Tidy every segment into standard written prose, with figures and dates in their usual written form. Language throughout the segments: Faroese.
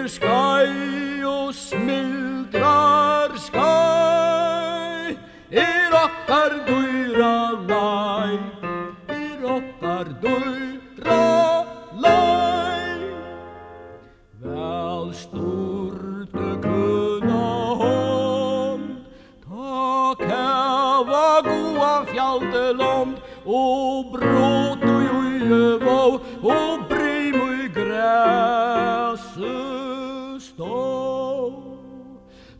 sky og smildrar skæ okkar døyra læ okkar døyra læ vel sturte kunna hånd ta kæva goan fjaldelond og bråt og jøjevå og brim og græse stå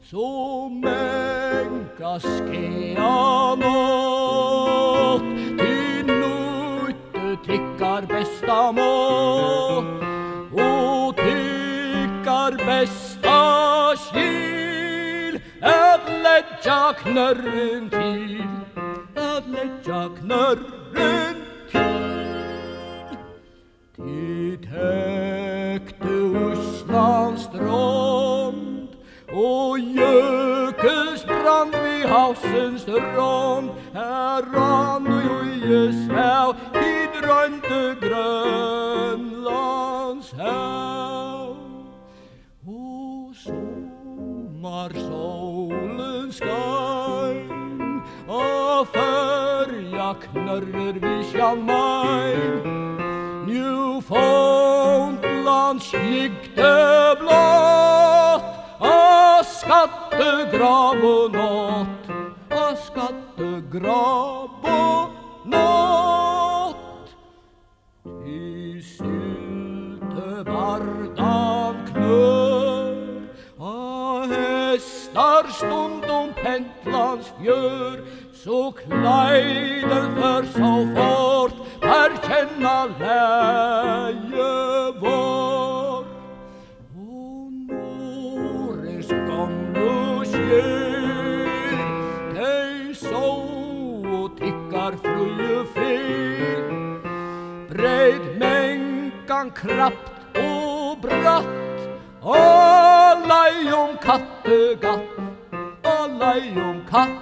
så menka skea nåt til nutte tykkar besta måt og tykkar besta skil at letja knørren til at letja knørren til tekte Uslands strand og jökulsbrand vid havsens strand her rann og jøjes hav tid rønte Grønlands hav og sommarsolen skein og førja knørrer vi Jan Mayen Newfoundland skikte blått skattegrav og natt skattegrav og natt I sylte vardan knør hestar stundom Pentlands fjør så kleiden för så fort per kjenna leie vår og Norges gamle skjer dei så og tikkar frøye fyr breid mengan krapt og bratt og leion kattegatt og leion kattegatt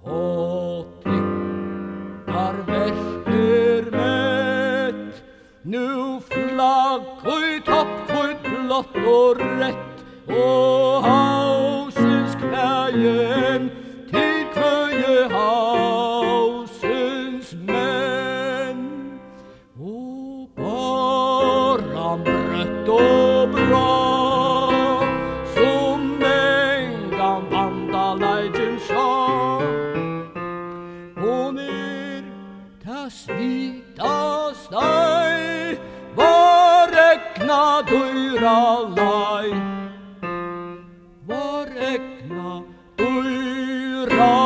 og tikkar verker mett nu flagg og topp og blått og rett og hausens knægen til kvøye hausens menn og baran brøtt og bra som engan vandaleidjen sa og ta svita steg var ekna døyra lai var ekna døyra